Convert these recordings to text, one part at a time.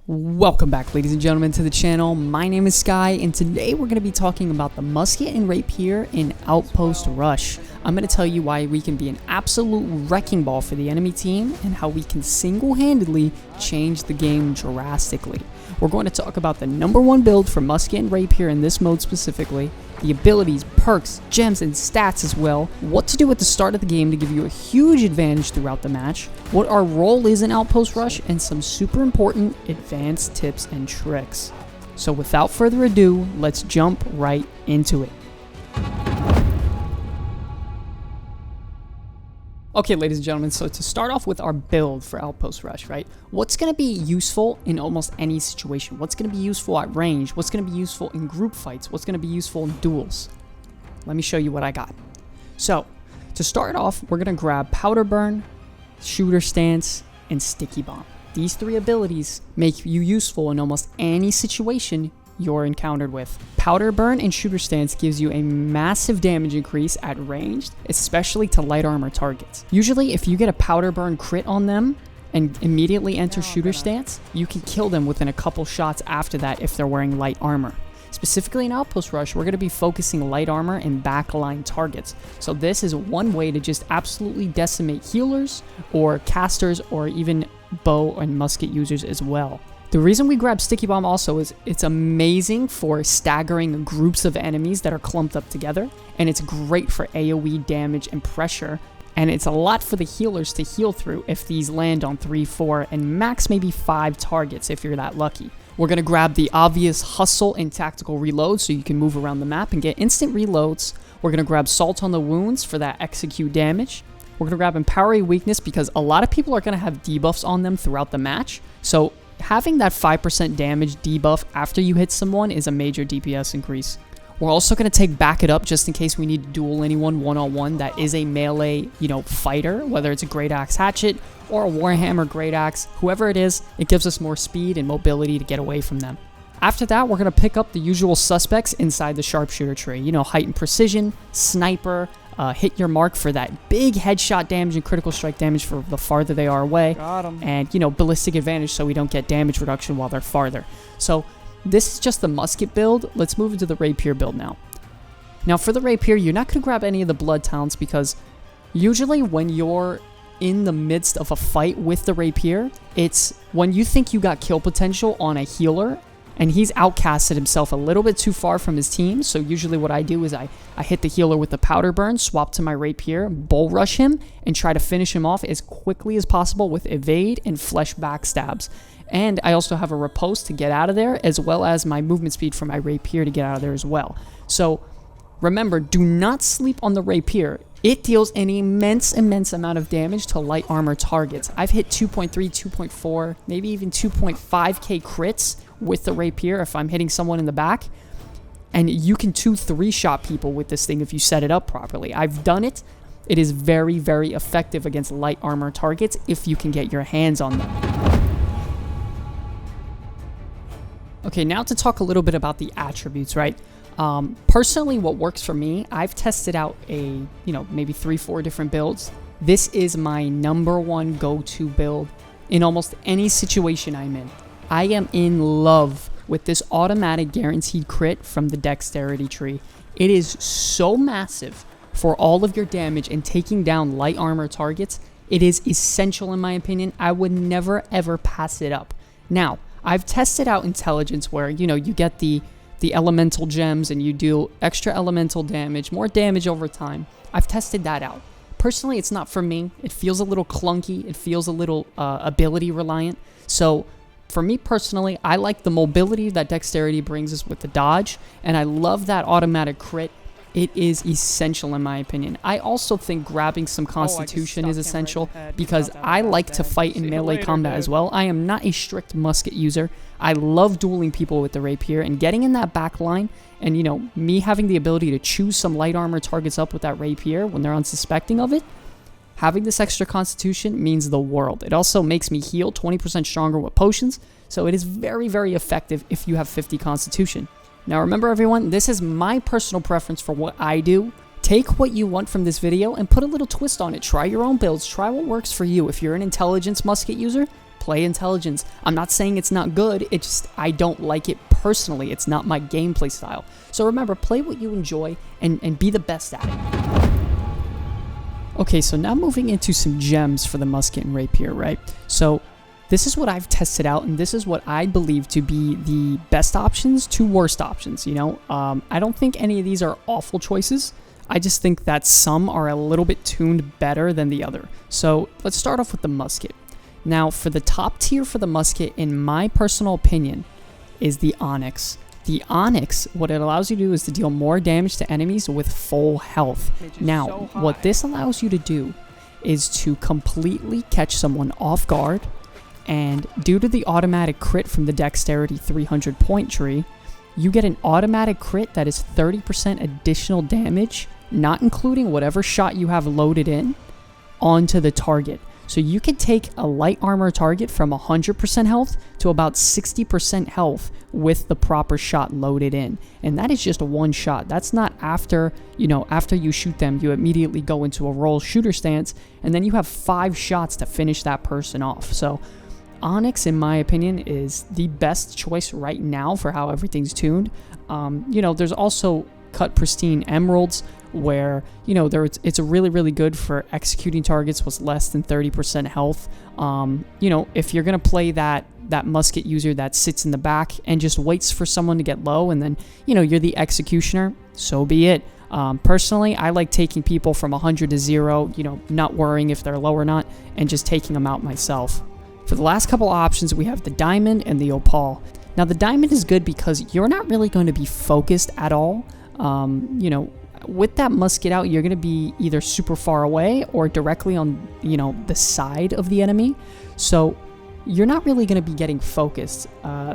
Welcome back, ladies and gentlemen, to the channel. My name is Sky, and today we're going to be talking about the musket and rapier in Outpost Rush. I'm going to tell you why we can be an absolute wrecking ball for the enemy team and how we can single-handedly change the game drastically. We're going to talk about the #1 build for musket and rapier in this mode specifically, the abilities, perks, gems, and stats as well, what to do at the start of the game to give you a huge advantage throughout the match, what our role is in Outpost Rush, and some super important advanced tips and tricks. So without further ado, let's jump right into it. Okay, ladies and gentlemen, so to start off with our build for Outpost Rush, right? What's going to be useful in almost any situation? What's going to be useful at range? What's going to be useful in group fights? What's going to be useful in duels? Let me show you what I got. So, to start off, we're going to grab Powder Burn, Shooter Stance, and Sticky Bomb. These three abilities make you useful in almost any situation you're encountered with. Powder Burn and Shooter Stance gives you a massive damage increase at ranged, especially to light armor targets. Usually, if you get a Powder Burn crit on them and immediately enter Shooter Stance, you can kill them within a couple shots after that if they're wearing light armor. Specifically in Outpost Rush, we're going to be focusing light armor and backline targets. So this is one way to just absolutely decimate healers or casters or even bow and musket users as well. The reason we grab Sticky Bomb also is it's amazing for staggering groups of enemies that are clumped up together, and it's great for AoE damage and pressure, and it's a lot for the healers to heal through if these land on 3, 4, and max maybe 5 targets if you're that lucky. We're going to grab the obvious hustle and tactical reload so you can move around the map and get instant reloads. We're going to grab Salt on the Wounds for that execute damage. We're going to grab Empower Weakness because a lot of people are going to have debuffs on them throughout the match, so having that 5% damage debuff after you hit someone is a major DPS increase. We're also going to take Back It Up just in case we need to duel anyone one-on-one that is a melee, fighter, whether it's a Great Axe Hatchet or a Warhammer Great Axe, whoever it is, it gives us more speed and mobility to get away from them. After that, we're going to pick up the usual suspects inside the Sharpshooter tree. Heightened Precision, Sniper, hit your mark for that big headshot damage and critical strike damage for the farther they are away. And, ballistic advantage so we don't get damage reduction while they're farther. So this is just the musket build. Let's move into the rapier build now. Now for the rapier, you're not going to grab any of the blood talents because usually when you're in the midst of a fight with the rapier, it's when you think you got kill potential on a healer and he's outcasted himself a little bit too far from his team. So usually what I do is I hit the healer with the Powder Burn, swap to my rapier, bull rush him, and try to finish him off as quickly as possible with evade and flesh backstabs. And I also have a riposte to get out of there, as well as my movement speed for my rapier to get out of there as well. So remember, do not sleep on the rapier. It deals an immense amount of damage to light armor targets. I've hit 2.3, 2.4, maybe even 2.5k crits with the rapier if I'm hitting someone in the back. And you can 2-3 shot people with this thing if you set it up properly. I've done it. It is very, very effective against light armor targets if you can get your hands on them. Okay, now to talk a little bit about the attributes, right? Personally, what works for me, I've tested out maybe 3-4 different builds. This is my #1 go-to build in almost any situation I'm in. I am in love with this automatic guaranteed crit from the dexterity tree. It is so massive for all of your damage and taking down light armor targets. It is essential in my opinion. I would never ever pass it up. Now, I've tested out intelligence where, you get the elemental gems and you do extra elemental damage, more damage over time. I've tested that out. Personally, it's not for me. It feels a little clunky. It feels a little ability reliant. So for me personally, I like the mobility that dexterity brings us with the dodge, and I love that automatic crit. It is essential in my opinion. I also think grabbing some constitution is essential because I like to fight in melee combat as well. I am not a strict musket user. I love dueling people with the rapier, and getting in that back line and, me having the ability to choose some light armor targets up with that rapier when they're unsuspecting of it, having this extra constitution means the world. It also makes me heal 20% stronger with potions, so it is very, very effective if you have 50 constitution. Now remember everyone, this is my personal preference for what I do. Take what you want from this video and put a little twist on it. Try your own builds. Try what works for you. If you're an intelligence musket user, play intelligence. I'm not saying it's not good, it's just I don't like it personally. It's not my gameplay style. So remember, play what you enjoy and be the best at it. Okay, so now moving into some gems for the musket and rapier, right? So this is what I've tested out, and this is what I believe to be the best options to worst options, you know? I don't think any of these are awful choices. I just think that some are a little bit tuned better than the other. So let's start off with the musket. Now, for the top tier for the musket, in my personal opinion, is the Onyx. The Onyx, what it allows you to do is to deal more damage to enemies with full health. Now, what this allows you to do is to completely catch someone off guard, and due to the automatic crit from the Dexterity 300 point tree, you get an automatic crit that is 30% additional damage, not including whatever shot you have loaded in, onto the target. So you can take a light armor target from 100% health to about 60% health with the proper shot loaded in. And that is just one shot. That's not after, you know, after you shoot them, you immediately go into a roll shooter stance, and then you have 5 shots to finish that person off. So Onyx, in my opinion, is the best choice right now for how everything's tuned. You know, there's also Cut Pristine Emeralds, where, you know, it's really, really good for executing targets with less than 30% health. You know, if you're going to play that musket user that sits in the back and just waits for someone to get low, and then, you know, you're the executioner, so be it. Personally, I like taking people from 100 to 0, you know, not worrying if they're low or not, and just taking them out myself. For the last couple options, we have the Diamond and the Opal. Now, the Diamond is good because you're not really going to be focused at all. You know, with that musket out, you're going to be either super far away or directly on, you know, the side of the enemy. So you're not really going to be getting focused.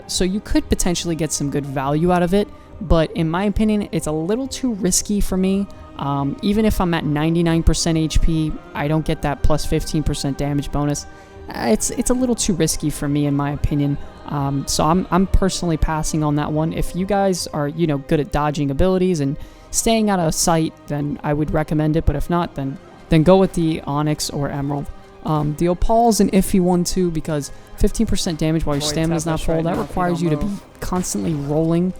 So you could potentially get some good value out of it. But in my opinion, it's a little too risky for me. Even if I'm at 99% HP, I don't get that plus 15% damage bonus. It's a little too risky for me, in my opinion. So I'm personally passing on that one. If you guys are, you know, good at dodging abilities and staying out of sight, then I would recommend it. But if not, then go with the Onyx or Emerald. The Opal's an iffy one too, because 15% damage while your stamina's not full, that requires you to be constantly rolling.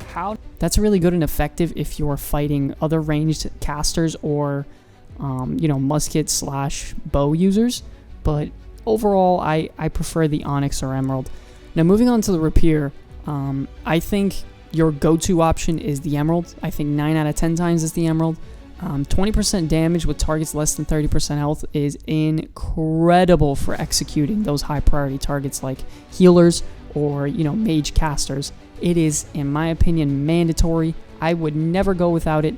That's really good and effective if you're fighting other ranged casters or, you know, musket/bow users. But overall, I prefer the Onyx or Emerald. Now, moving on to the Rapier, I think your go-to option is the Emerald. I think 9 out of 10 times is the Emerald. 20% damage with targets less than 30% health is incredible for executing those high-priority targets like healers or, you know, mage casters. It is, in my opinion, mandatory. I would never go without it.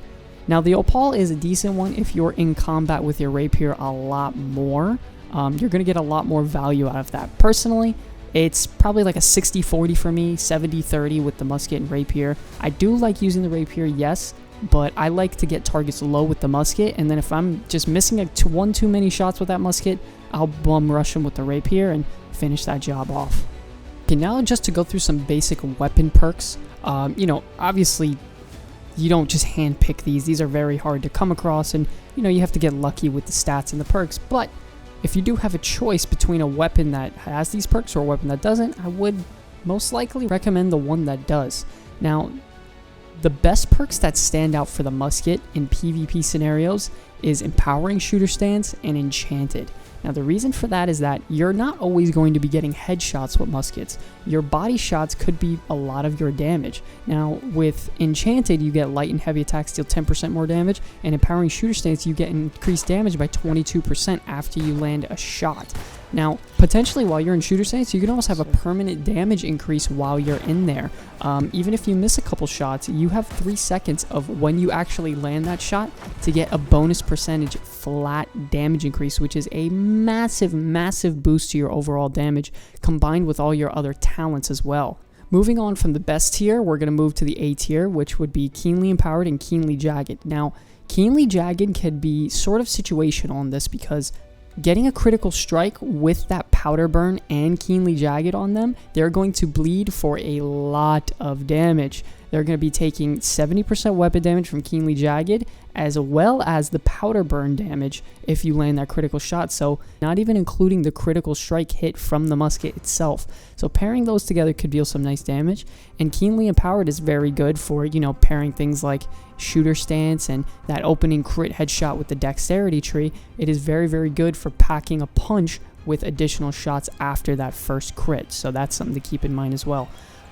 Now, the Opal is a decent one if you're in combat with your Rapier a lot more. You're going to get a lot more value out of that. Personally, it's probably like a 60-40 for me, 70-30 with the musket and rapier. I do like using the rapier, yes, but I like to get targets low with the musket, and then if I'm just missing one too many shots with that musket, I'll bum rush them with the rapier and finish that job off. Okay, now just to go through some basic weapon perks. You know, obviously, you don't just handpick these. These are very hard to come across, and, you know, you have to get lucky with the stats and the perks, but if you do have a choice between a weapon that has these perks or a weapon that doesn't, I would most likely recommend the one that does. Now, the best perks that stand out for the musket in PvP scenarios is Empowering Shooter Stance and Enchanted. Now, the reason for that is that you're not always going to be getting headshots with muskets. Your body shots could be a lot of your damage. Now, with Enchanted, you get light and heavy attacks deal 10% more damage, and Empowering Shooter Stance, you get increased damage by 22% after you land a shot. Now, potentially while you're in Shooter Stance, you can also have a permanent damage increase while you're in there. Even if you miss a couple shots, you have 3 seconds of when you actually land that shot to get a bonus percentage flat damage increase, which is a massive, massive boost to your overall damage, combined with all your other talents as well. Moving on from the best tier, we're going to move to the A tier, which would be Keenly Empowered and Keenly Jagged. Now, Keenly Jagged can be sort of situational on this because getting a critical strike with that powder burn and keenly jagged on them, they're going to bleed for a lot of damage. They're going to be taking 70% weapon damage from keenly jagged, as well as the powder burn damage if you land that critical shot. So not even including the critical strike hit from the musket itself. So pairing those together could deal some nice damage. And keenly empowered is very good for, pairing things like shooter stance and that opening crit headshot with the dexterity tree. It is very, very good for packing a punch with additional shots after that first crit. So that's something to keep in mind as well.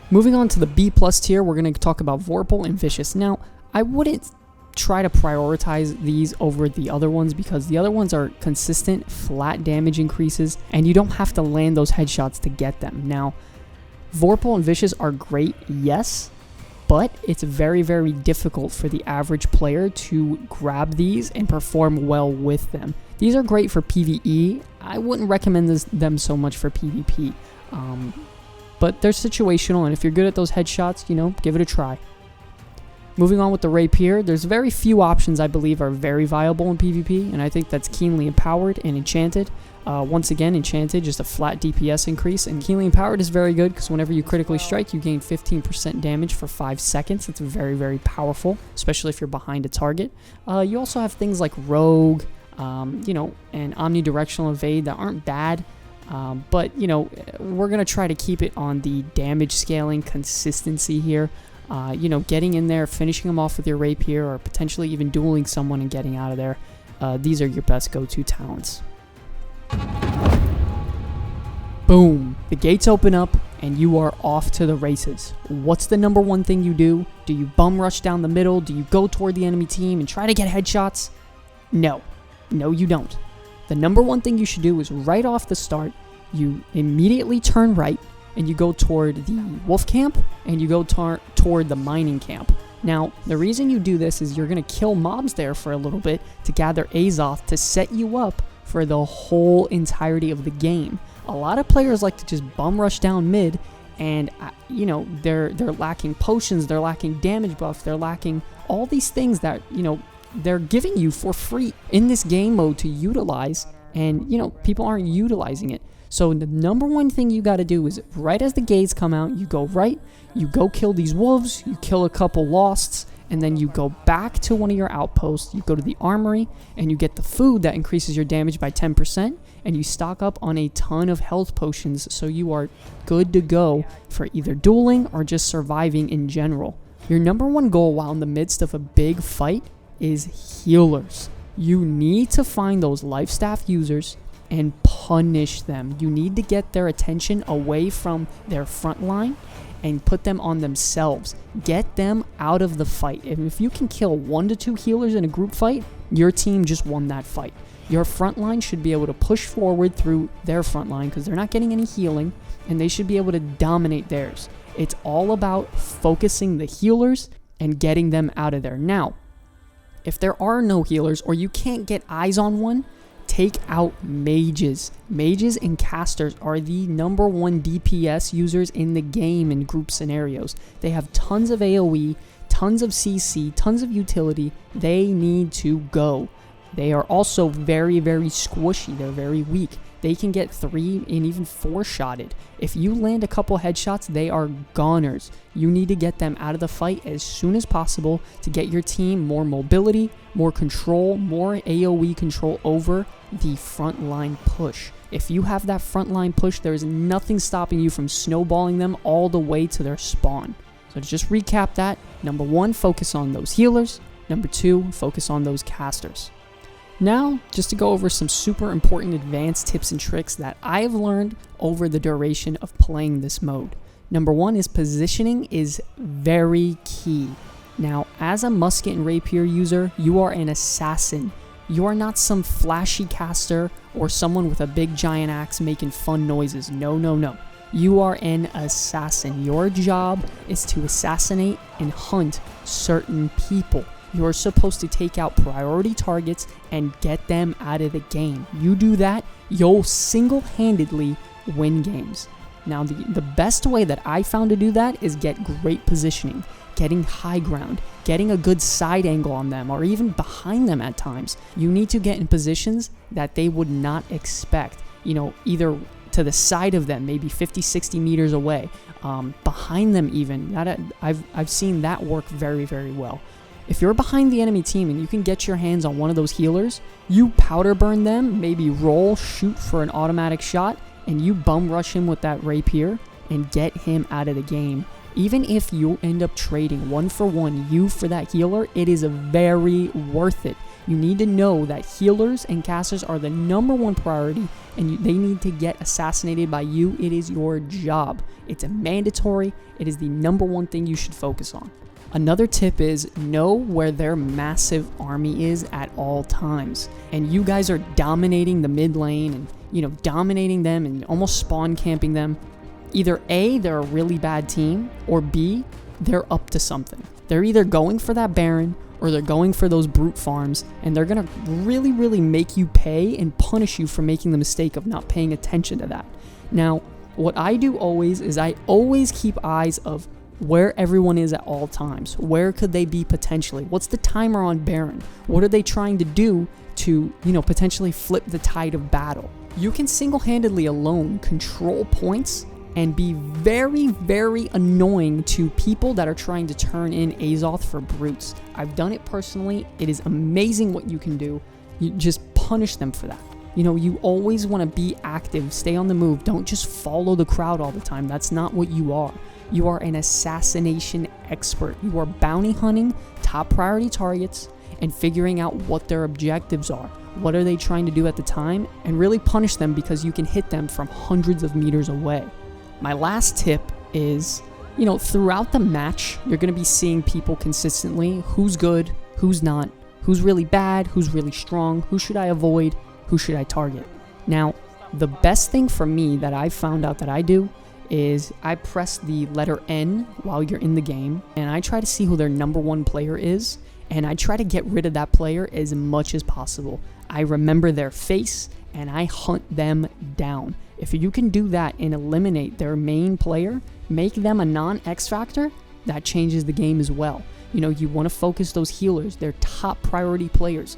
Moving on to the B+ tier, we're going to talk about Vorpal and Vicious. Now, I wouldn't try to prioritize these over the other ones because the other ones are consistent, flat damage increases, and you don't have to land those headshots to get them. Now, Vorpal and Vicious are great, yes, but it's very, very difficult for the average player to grab these and perform well with them. These are great for PvE. I wouldn't recommend them so much for PvP. But they're situational, and if you're good at those headshots, give it a try. Moving on with the rapier, there's very few options I believe are very viable in PvP, and I think that's keenly empowered and enchanted. Once again, enchanted, just a flat DPS increase, and keenly empowered is very good because whenever you critically strike, you gain 15% damage for 5 seconds. It's very, very powerful, especially if you're behind a target. You also have things like rogue, and omnidirectional evade that aren't bad. But we're going to try to keep it on the damage scaling consistency here. Getting in there, finishing them off with your rapier, or potentially even dueling someone and getting out of there. These are your best go-to talents. Boom! The gates open up and you are off to the races. What's the number one thing you do? Do you bum rush down the middle? Do you go toward the enemy team and try to get headshots? No. No, you don't. The number one thing you should do is right off the start, you immediately turn right and you go toward the wolf camp and you go toward the mining camp. Now, the reason you do this is you're going to kill mobs there for a little bit to gather Azoth to set you up for the whole entirety of the game. A lot of players like to just bum rush down mid and, they're lacking potions, they're lacking damage buff, they're lacking all these things that, they're giving you for free in this game mode to utilize, and people aren't utilizing it. So the number one thing you got to do is right as the gates come out, you go right, you go kill these wolves, you kill a couple losts, and then you go back to one of your outposts, you go to the armory, and you get the food that increases your damage by 10%, and you stock up on a ton of health potions so you are good to go for either dueling or just surviving in general. Your number one goal while in the midst of a big fight is healers. You need to find those life staff users and punish them. You need to get their attention away from their front line and put them on themselves. Get them out of the fight. And if you can kill 1 to 2 healers in a group fight, your team just won that fight. Your front line should be able to push forward through their front line because they're not getting any healing, and they should be able to dominate theirs. It's all about focusing the healers and getting them out of there. Now, if there are no healers or you can't get eyes on one, take out mages. Mages and casters are the number one DPS users in the game in group scenarios. They have tons of AoE, tons of CC, tons of utility. They need to go. They are also very, very squishy. They're very weak. They can get 3 and even 4 shotted. If you land a couple headshots, they are goners. You need to get them out of the fight as soon as possible to get your team more mobility, more control, more AoE control over the front line push. If you have that front line push, there is nothing stopping you from snowballing them all the way to their spawn. So to just recap that, number 1, focus on those healers. Number 2, focus on those casters. Now, just to go over some super important advanced tips and tricks that I have learned over the duration of playing this mode. Number 1 is positioning is very key. Now, as a musket and rapier user, you are an assassin. You are not some flashy caster or someone with a big giant axe making fun noises. No, no, no. You are an assassin. Your job is to assassinate and hunt certain people. You're supposed to take out priority targets and get them out of the game. You do that, you'll single-handedly win games. Now, the best way that I found to do that is get great positioning, getting high ground, getting a good side angle on them, or even behind them at times. You need to get in positions that they would not expect. Either to the side of them, maybe 50, 60 meters away, behind them even. I've seen that work very, very well. If you're behind the enemy team and you can get your hands on one of those healers, you powder burn them, maybe roll, shoot for an automatic shot, and you bum rush him with that rapier and get him out of the game. Even if you end up trading 1-for-1 you for that healer, it is very worth it. You need to know that healers and casters are the #1 priority, and they need to get assassinated by you. It is your job. It's a mandatory. It is the #1 thing you should focus on. Another tip is know where their massive army is at all times. And you guys are dominating the mid lane and, dominating them and almost spawn camping them. Either A, they're a really bad team, or B, they're up to something. They're either going for that Baron or they're going for those brute farms, and they're going to really, really make you pay and punish you for making the mistake of not paying attention to that. Now, what I do always is I always keep eyes of where everyone is at all times. Where could they be potentially? What's the timer on Baron? What are they trying to do to, potentially flip the tide of battle? You can single-handedly alone control points and be very, very annoying to people that are trying to turn in Azoth for brutes. I've done it personally. It is amazing what you can do. You just punish them for that. You always want to be active, stay on the move. Don't just follow the crowd all the time. That's not what you are. You are an assassination expert. You are bounty hunting top priority targets and figuring out what their objectives are. What are they trying to do at the time? And really punish them because you can hit them from hundreds of meters away. My last tip is, throughout the match, you're going to be seeing people consistently. Who's good, who's not, who's really bad, who's really strong, who should I avoid, who should I target. Now, the best thing for me that I've found out that I do is I press the letter N while you're in the game, and I try to see who their #1 player is, and I try to get rid of that player as much as possible. I remember their face, and I hunt them down. If you can do that and eliminate their main player, make them a non-X factor, that changes the game as well. You want to focus those healers, their top priority players.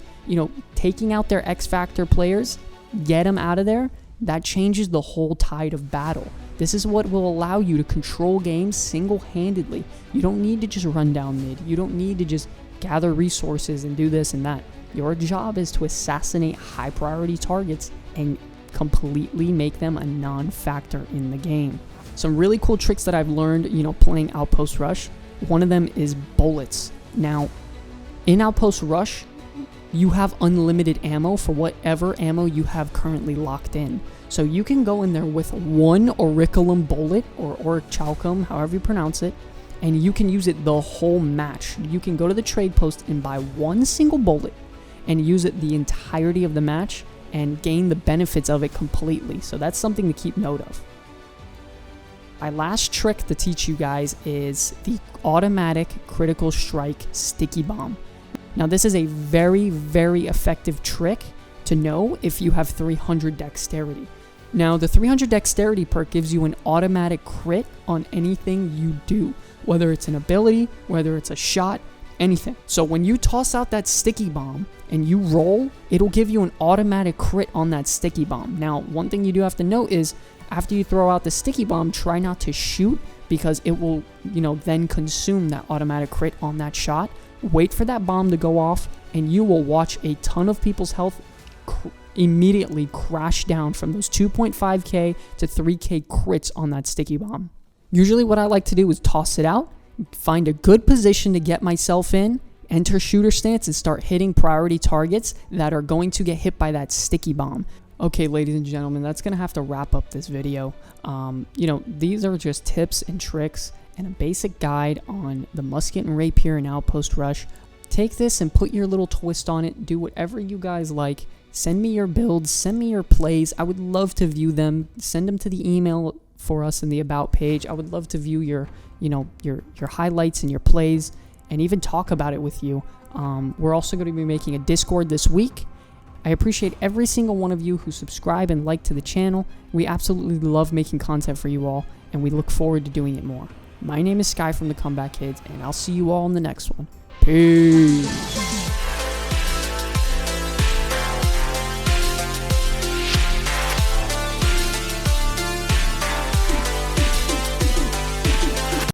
Taking out their X factor players, get them out of there, that changes the whole tide of battle. This is what will allow you to control games single-handedly. You don't need to just run down mid. You don't need to just gather resources and do this and that. Your job is to assassinate high priority targets and completely make them a non-factor in the game. Some really cool tricks that I've learned, playing Outpost Rush. One of them is bullets. Now, in Outpost Rush, you have unlimited ammo for whatever ammo you have currently locked in. So you can go in there with one auriculum bullet, or orichalcum, however you pronounce it, and you can use it the whole match. You can go to the trade post and buy one single bullet and use it the entirety of the match and gain the benefits of it completely. So that's something to keep note of. My last trick to teach you guys is the automatic critical strike sticky bomb. Now this is a very, very effective trick to know if you have 300 dexterity. Now the 300 dexterity perk gives you an automatic crit on anything you do, whether it's an ability, whether it's a shot, anything. So when you toss out that sticky bomb and you roll, it'll give you an automatic crit on that sticky bomb. Now, one thing you do have to note is after you throw out the sticky bomb, try not to shoot because it will, then consume that automatic crit on that shot. Wait for that bomb to go off and you will watch a ton of people's health immediately crash down from those 2.5k to 3k crits on that sticky bomb. Usually what I like to do is toss it out, find a good position to get myself in, enter shooter stance, and start hitting priority targets that are going to get hit by that sticky bomb. Okay, ladies and gentlemen, that's going to have to wrap up this video. These are just tips and tricks and a basic guide on the musket and rapier and outpost rush. Take this and put your little twist on it. Do whatever you guys like. Send me your builds. Send me your plays. I would love to view them. Send them to the email for us in the about page. I would love to view your highlights and your plays and even talk about it with you. We're also going to be making a Discord this week. I appreciate every single one of you who subscribe and like to the channel. We absolutely love making content for you all, and we look forward to doing it more. My name is Sky from the Comeback Kids, and I'll see you all in the next one. Peace.